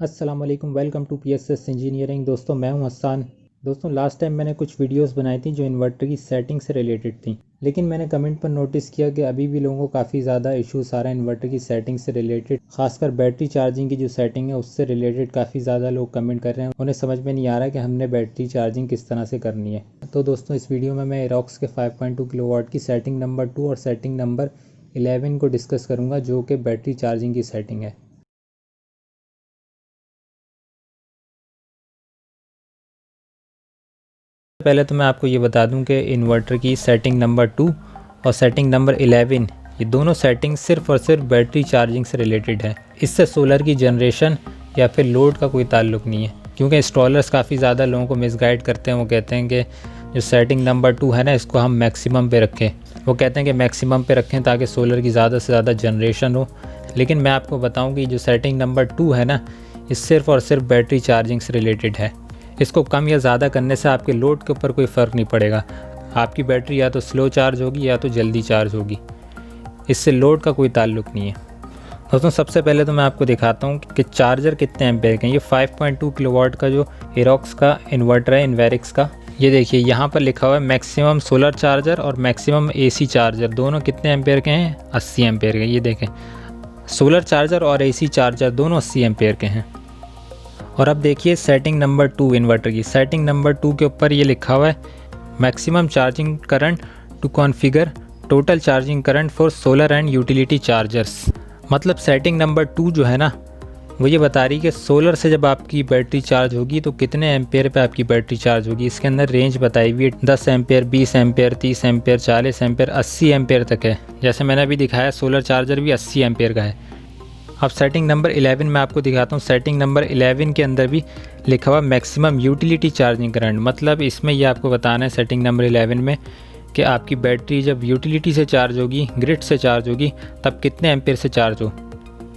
अस्सलाम वालेकुम, welcome to PSS engineering. दोस्तों मैं हूं हसन। दोस्तों लास्ट टाइम मैंने कुछ वीडियोस बनाई थी जो इन्वर्टर की सेटिंग से रिलेटेड थी, लेकिन मैंने कमेंट पर नोटिस किया कि अभी भी लोगों को काफ़ी ज़्यादा इश्यूज आ रहा है इन्वर्टर की सेटिंग से रिलेटेड। खासकर बैटरी चार्जिंग की जो सेटिंग है उससे रिलेटेड काफ़ी ज़्यादा लोग कमेंट कर रहे हैं। उन्हें समझ में नहीं आ रहा कि हमने बैटरी चार्जिंग किस तरह से करनी है। तो दोस्तों इस वीडियो में मैं एरोक्स के 5.2 किलोवाट की सेटिंग नंबर 2 और सेटिंग नंबर 11 को डिस्कस करूँगा, जो कि बैटरी चार्जिंग की सेटिंग है। पहले तो मैं आपको ये बता दूं कि इन्वर्टर की सेटिंग नंबर 2 और सेटिंग नंबर 11 ये दोनों सेटिंग सिर्फ और सिर्फ बैटरी चार्जिंग से रिलेटेड है। इससे सोलर की जनरेशन या फिर लोड का कोई ताल्लुक नहीं है, क्योंकि इंस्टॉलर्स काफ़ी ज़्यादा लोगों को मिसगाइड करते हैं। वो कहते हैं कि जो सेटिंग नंबर 2 है ना, इसको हम मैक्सिमम पे रखें। वो कहते हैं कि मैक्सिमम पे रखें ताकि सोलर की ज़्यादा से ज़्यादा जनरेशन हो। लेकिन मैं आपको बताऊँ कि जो सेटिंग नंबर 2 है ना, ये सिर्फ और सिर्फ बैटरी चार्जिंग से रिलेटेड है। इसको कम या ज़्यादा करने से आपके लोड के ऊपर कोई फ़र्क नहीं पड़ेगा। आपकी बैटरी या तो स्लो चार्ज होगी या तो जल्दी चार्ज होगी, इससे लोड का कोई ताल्लुक नहीं है। दोस्तों सबसे पहले तो मैं आपको दिखाता हूँ कि चार्जर कितने एम्पेयर के हैं। ये 5.2 किलोवाट का जो एरोक्स का इन्वर्टर है इन्वेरिक्स का, ये देखिए यहाँ पर लिखा हुआ है मैक्सिमम सोलर चार्जर और मैक्सिमम AC चार्जर दोनों कितने एम्पेयर के हैं, 80 एम्पेयर के। ये देखें, सोलर चार्जर और AC चार्जर दोनों 80 एम्पेयर के हैं। और अब देखिए सेटिंग नंबर 2 इन्वर्टर की, सेटिंग नंबर 2 के ऊपर ये लिखा हुआ है maximum charging current to configure total charging current for solar and utility chargers. मतलब सेटिंग नंबर 2 जो है ना, वो ये बता रही है कि सोलर से जब आपकी बैटरी चार्ज होगी तो कितने एम्पेयर पे आपकी बैटरी चार्ज होगी। इसके अंदर रेंज बताई हुई है 10 ampere, 20 ampere, 30 ampere, 40 ampere, 80 ampere तक है। जैसे मैंने अभी दिखाया सोलर चार्जर भी 80 एम्पेयर का है। अब सेटिंग नंबर 11 मैं आपको दिखाता हूँ। सेटिंग नंबर 11 के अंदर भी लिखा हुआ मैक्सिमम यूटिलिटी चार्जिंग करंट। मतलब इसमें ये आपको बताना है सेटिंग नंबर 11 में कि आपकी बैटरी जब यूटिलिटी से चार्ज होगी, ग्रिड से चार्ज होगी, तब कितने एम्पेयर से चार्ज हो।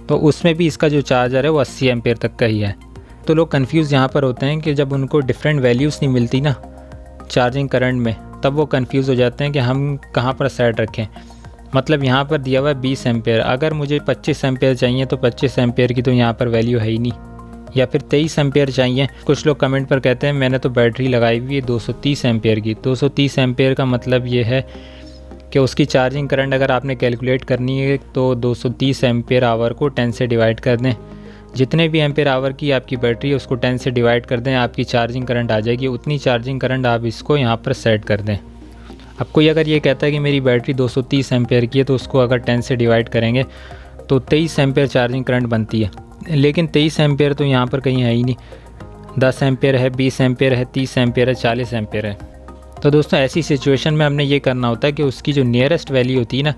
तो उसमें भी इसका जो चार्जर है वो 80 एम्पेयर तक का ही है। तो लोग कन्फ्यूज़ यहाँ पर होते हैं कि जब उनको डिफरेंट वैल्यूज़ नहीं मिलती ना चार्जिंग करंट में, तब वो कन्फ्यूज़ हो जाते हैं कि हम कहाँ पर सेट रखें। मतलब यहाँ पर दिया हुआ है 20 एम्पेयर, अगर मुझे 25 एम्पेयर चाहिए तो 25 एम्पेयर की तो यहाँ पर वैल्यू है ही नहीं। या फिर 23 एम्पेयर चाहिए। कुछ लोग कमेंट पर कहते हैं मैंने तो बैटरी लगाई हुई है 230 एम्पेयर की। 230 एम्पेयर का मतलब ये है कि उसकी चार्जिंग करंट अगर आपने कैलकुलेट करनी है तो 230 एम्पेयर आवर को 10 से डिवाइड कर दें। जितने भी एम्पेयर आवर की आपकी बैटरी है उसको 10 से डिवाइड कर दें, आपकी चार्जिंग करंट आ जाएगी। उतनी चार्जिंग करंट आप इसको यहाँ पर सेट कर दें। अब कोई अगर ये कहता है कि मेरी बैटरी 230 एम्पेयर की है तो उसको अगर 10 से डिवाइड करेंगे तो 23 एम्पेयर चार्जिंग करंट बनती है। लेकिन 23 एम्पेयर तो यहाँ पर कहीं है ही नहीं। 10 एम्पेयर है, 20 एम्पेयर है, 30 एम्पेयर है, 40 एम्पेयर है। तो दोस्तों ऐसी सिचुएशन में हमने ये करना होता है कि उसकी जो नियरेस्ट वैल्यू होती है ना,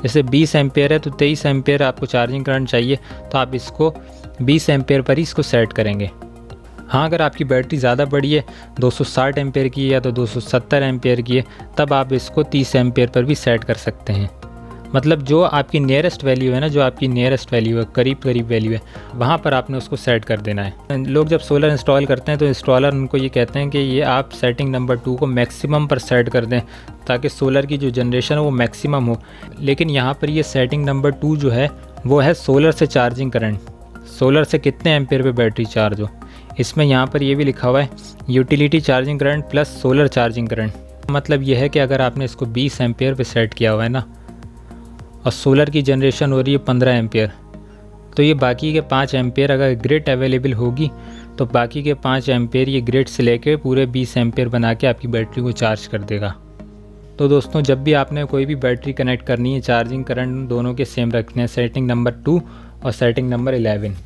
जैसे 20 एम्पेयर है तो 23 एम्पेयर आपको चार्जिंग करंट चाहिए, तो आप इसको 20 एम्पेयर पर ही इसको सेट करेंगे। हाँ, अगर आपकी बैटरी ज़्यादा बड़ी है, 260 एम्पेयर की है या तो 270 एम्पेयर की है, तब आप इसको 30 एम्पेयर पर भी सेट कर सकते हैं। मतलब जो आपकी नियरेस्ट वैल्यू है ना, जो आपकी नियरेस्ट वैल्यू है, करीब करीब वैल्यू है, वहाँ पर आपने उसको सेट कर देना है। लोग जब सोलर इंस्टॉल करते हैं तो इंस्टॉलर उनको ये कहते हैं कि ये आप सेटिंग नंबर 2 को मैक्सिमम पर सेट कर दें ताकि सोलर की जो जनरेशन है वो मैक्सिमम हो। लेकिन यहाँ पर ये सेटिंग नंबर 2 जो है वो है सोलर से चार्जिंग करंट, सोलर से कितने एम्पेयर पे बैटरी चार्ज हो। इसमें यहाँ पर ये भी लिखा हुआ है utility charging current plus solar charging current. मतलब यह है कि अगर आपने इसको 20 एम्पेयर पे सेट किया हुआ है ना और सोलर की जनरेशन हो रही है 15 एम्पेयर, तो ये बाकी के 5 एम्पेयर अगर ग्रिड अवेलेबल होगी तो बाकी के 5 एम्पेयर ये ग्रिड से लेके पूरे 20 एम्पेयर बना के आपकी बैटरी को चार्ज कर देगा। तो दोस्तों जब भी आपने कोई भी बैटरी कनेक्ट करनी है, चार्जिंग करंट दोनों के सेम रखने हैं, सेटिंग नंबर 2 और सेटिंग नंबर 11।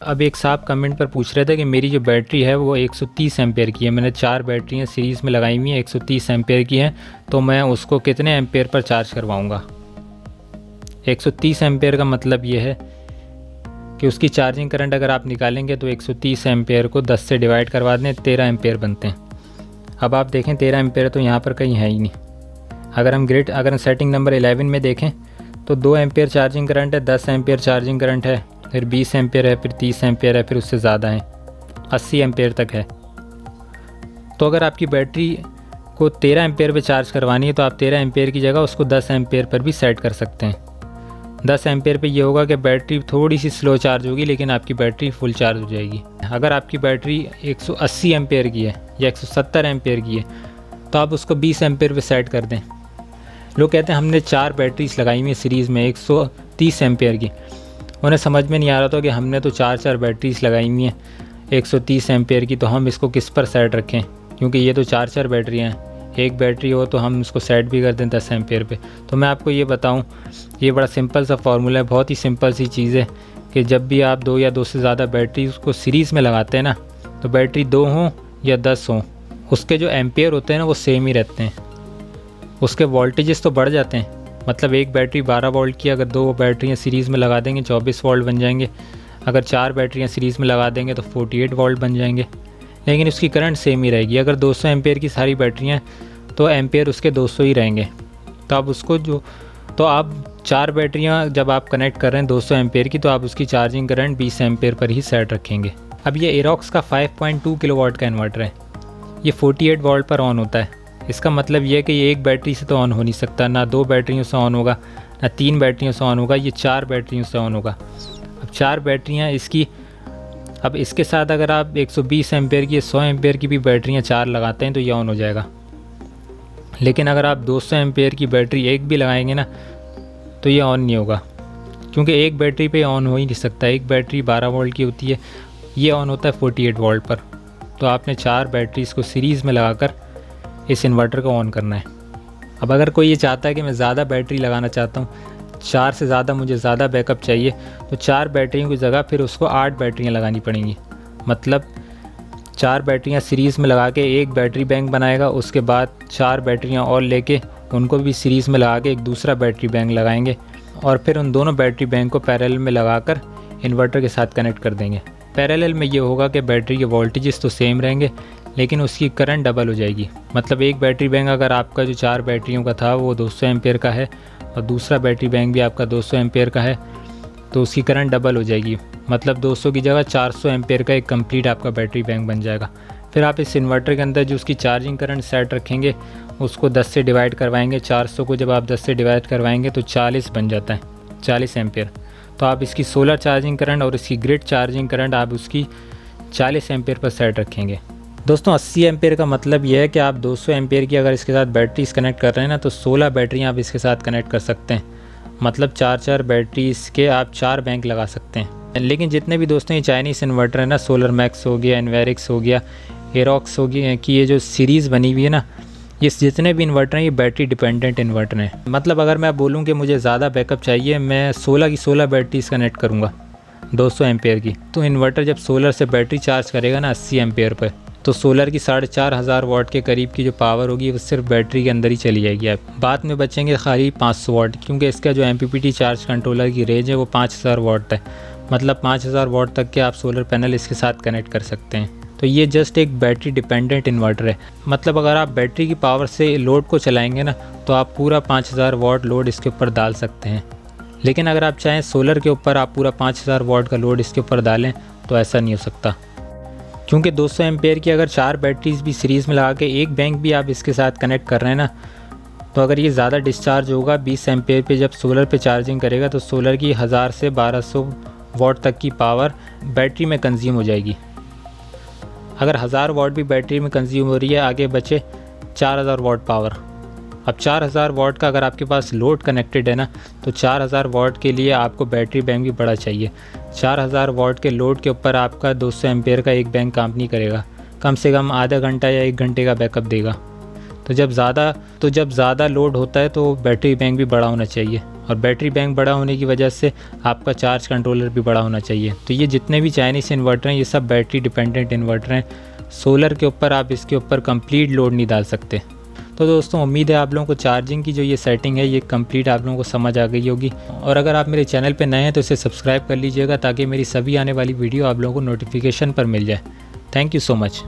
अब एक साहब कमेंट पर पूछ रहे थे कि मेरी जो बैटरी है वो 130 एम्पेयर की है, मैंने 4 बैटरियाँ सीरीज़ में लगाई हुई हैं, 130 एम्पेयर की हैं, तो मैं उसको कितने एम्पेयर पर चार्ज करवाऊँगा। 130 एम्पेयर का मतलब ये है कि उसकी चार्जिंग करंट अगर आप निकालेंगे तो 130 एम्पेयर को 10 से डिवाइड करवा दें, 13 एम्पेयर बनते हैं। अब आप देखें 13 एम्पेयर तो यहाँ पर कहीं है ही नहीं। अगर सेटिंग नंबर 11 में देखें तो 2 एम्पेयर चार्जिंग करंट है, 10 एम्पेयर चार्जिंग करंट है, फिर 20 एम्पेयर है, फिर 30 एम्पेयर है, फिर उससे ज़्यादा है, 80 एम्पेयर तक है। तो अगर आपकी बैटरी को 13 एम्पेयर पे चार्ज करवानी है तो आप 13 एम्पेयर की जगह उसको 10 एम्पेयर पर भी सेट कर सकते हैं। 10 एम्पेयर पे ये होगा कि बैटरी थोड़ी सी स्लो चार्ज होगी लेकिन आपकी बैटरी फुल चार्ज हो जाएगी। अगर आपकी बैटरी 180 एम्पेयर की है या 170 एम्पेयर की है तो आप उसको 20 एम्पेयर पे सेट कर दें। लोग कहते हैं हमने 4 बैटरीज लगाई हुई है सीरीज़ में 130 एम्पेयर की, उन्हें समझ में नहीं आ रहा था कि हमने तो 4 बैटरीज लगाई हुई हैं 130 एम्पेयर की, तो हम इसको किस पर सेट रखें, क्योंकि ये तो 4 बैटरियाँ हैं। एक बैटरी हो तो हम इसको सेट भी कर दें 10 एम्पेयर पे। तो मैं आपको ये बताऊं, ये बड़ा सिंपल सा फार्मूला है, बहुत ही सिंपल सी चीज़ है कि जब भी आप 2 या 2 से ज़्यादा बैटरी को सीरीज़ में लगाते हैं ना, तो बैटरी 2 हों या 10 हों, उसके जो एम्पेयर होते हैं ना वो सेम ही रहते हैं। उसके वोल्टेजेस तो बढ़ जाते हैं, मतलब एक बैटरी 12 वोल्ट की अगर 2 बैटरियाँ सीरीज़ में लगा देंगे 24 वोल्ट बन जाएंगे, अगर 4 बैटरियाँ सीरीज़ में लगा देंगे तो 48 वोल्ट बन जाएंगे, लेकिन उसकी करंट सेम ही रहेगी। अगर 200 एम्पेयर की सारी बैटरियाँ तो एम्पेयर उसके 200 ही रहेंगे। तो आप उसको तो आप 4 बैटरियाँ जब आप कनेक्ट कर रहे हैं 200 एम्पेयर की, तो आप उसकी चार्जिंग करंट 20 एम्पेयर पर ही सेट रखेंगे। अब ये एरोक्स का 5.2 किलोवाट का इन्वर्टर है, ये 48 वोल्ट पर ऑन होता है। इसका मतलब ये है कि ये एक बैटरी से तो ऑन हो नहीं सकता, ना 2 बैटरियों से ऑन होगा, ना 3 बैटरियों से ऑन होगा, ये 4 बैटरियों से ऑन होगा। अब 4 बैटरियाँ इसकी, अब इसके साथ अगर आप 120 एम्पेयर की 100 एम्पेयर की भी बैटरियाँ 4 लगाते हैं तो ये ऑन हो जाएगा। लेकिन अगर आप 200 एम्पेयर की बैटरी एक भी लगाएंगे ना तो ये ऑन नहीं होगा, क्योंकि एक बैटरी पे ऑन हो ही नहीं सकता। एक बैटरी 12 वोल्ट की होती है, ये ऑन होता है 48 वोल्ट पर। तो आपने 4 बैटरीज़ को सीरीज़ में लगाकर इस इन्वर्टर को ऑन करना है। अब अगर कोई ये चाहता है कि मैं ज़्यादा बैटरी लगाना चाहता हूँ, 4 से ज़्यादा मुझे ज़्यादा बैकअप चाहिए, तो 4 बैटरियों की जगह फिर उसको 8 बैटरियाँ लगानी पड़ेंगी। मतलब 4 बैटरियाँ सीरीज़ में लगा के एक बैटरी बैंक बनाएगा, उसके बाद 4 बैटरियाँ और लेके उनको भी सीरीज़ में लगा के एक दूसरा बैटरी बैंक लगाएंगे और फिर उन दोनों बैटरी बैंक को पैरेलल में लगाकर इन्वर्टर के साथ कनेक्ट कर देंगे। पैरेलल में ये होगा कि बैटरी के वोल्टेजेस तो सेम रहेंगे लेकिन उसकी करंट डबल हो जाएगी। मतलब एक बैटरी बैंक अगर आपका जो 4 बैटरियों का था वो 200 एम्पेयर का है और दूसरा बैटरी बैंक भी आपका 200 एम्पेयर का है, तो उसकी करंट डबल हो जाएगी। मतलब 200 की जगह 400 एम्पेयर का एक कंप्लीट आपका बैटरी बैंक बन जाएगा। फिर आप इस इन्वर्टर के अंदर जो उसकी चार्जिंग करंट सेट रखेंगे उसको 10 से डिवाइड करवाएंगे। 400 को जब आप 10 से डिवाइड करवाएंगे तो 40 बन जाता है, 40 एम्पेयर। तो आप इसकी सोलर चार्जिंग करंट और इसकी ग्रिड चार्जिंग करंट आप उसकी 40 एम्पेयर पर सेट रखेंगे। दोस्तों 80 एम्पेयर का मतलब यह है कि आप 200 एम्पेयर की अगर इसके साथ बैटरीज कनेक्ट कर रहे हैं ना तो 16 बैटरियाँ आप इसके साथ कनेक्ट कर सकते हैं। मतलब 4 बैटरीज के आप 4 बैंक लगा सकते हैं। लेकिन जितने भी दोस्तों ये चाइनीज़ इन्वर्टर है ना, सोलर मैक्स हो गया, एनवेरिक्स हो गया, एरोक्स हो गया, कि ये जो सीरीज़ बनी हुई है ना, ये जितने भी इन्वर्टर हैं ये बैटरी डिपेंडेंट इन्वर्टर हैं। मतलब अगर मैं बोलूँ कि मुझे ज़्यादा बैकअप चाहिए, मैं 16 की 16 बैटरीज कनेक्ट करूँगा 200 एम्पेयर की। तो इन्वर्टर जब सोलर से बैटरी चार्ज करेगा ना 80 एम्पेयर पर, तो सोलर की 4500 वाट के करीब की जो पावर होगी वो सिर्फ बैटरी के अंदर ही चली जाएगी। आप बाद में बचेंगे खाली 500 वाट, क्योंकि इसका जो MPPT चार्ज कंट्रोलर की रेंज है वो 5000 वाट है। मतलब 5000 वाट तक के आप सोलर पैनल इसके साथ कनेक्ट कर सकते हैं। तो ये जस्ट एक बैटरी डिपेंडेंट इन्वर्टर है। मतलब अगर आप बैटरी की पावर से लोड को चलाएंगे ना तो आप पूरा 5000 वाट लोड इसके ऊपर डाल सकते हैं। लेकिन अगर आप चाहें सोलर के ऊपर आप पूरा 5000 वाट का लोड इसके ऊपर डालें तो ऐसा नहीं हो सकता, क्योंकि 200 एम्पेयर की अगर 4 बैटरीज भी सीरीज़ में लगा के एक बैंक भी आप इसके साथ कनेक्ट कर रहे हैं ना, तो अगर ये ज़्यादा डिस्चार्ज होगा 20 एम्पेयर पे जब सोलर पे चार्जिंग करेगा तो सोलर की 1000 से 1200 वाट तक की पावर बैटरी में कंज्यूम हो जाएगी। अगर 1000 वाट भी बैटरी में कंज्यूम हो रही है, आगे बचे 4000 वाट पावर। अब 4000 वाट का अगर आपके पास लोड कनेक्टेड है ना, तो 4000 वाट के लिए आपको बैटरी बैंक भी बड़ा चाहिए। 4000 वाट के लोड के ऊपर आपका 200 एम्पेयर का एक बैंक काम नहीं करेगा, कम से कम आधा घंटा या 1 घंटे का बैकअप देगा। तो जब ज़्यादा लोड होता है तो बैटरी बैंक भी बड़ा होना चाहिए, और बैटरी बैंक बड़ा होने की वजह से आपका चार्ज कंट्रोलर भी बड़ा होना चाहिए। तो ये जितने भी चाइनीज़ इन्वर्टर हैं ये सब बैटरी डिपेंडेंट इन्वर्टर हैं। सोलर के ऊपर आप इसके ऊपर कंप्लीट लोड नहीं डाल सकते। तो दोस्तों उम्मीद है आप लोगों को चार्जिंग की जो ये सेटिंग है ये कंप्लीट आप लोगों को समझ आ गई होगी। और अगर आप मेरे चैनल पे नए हैं तो इसे सब्सक्राइब कर लीजिएगा ताकि मेरी सभी आने वाली वीडियो आप लोगों को नोटिफिकेशन पर मिल जाए। Thank you so much.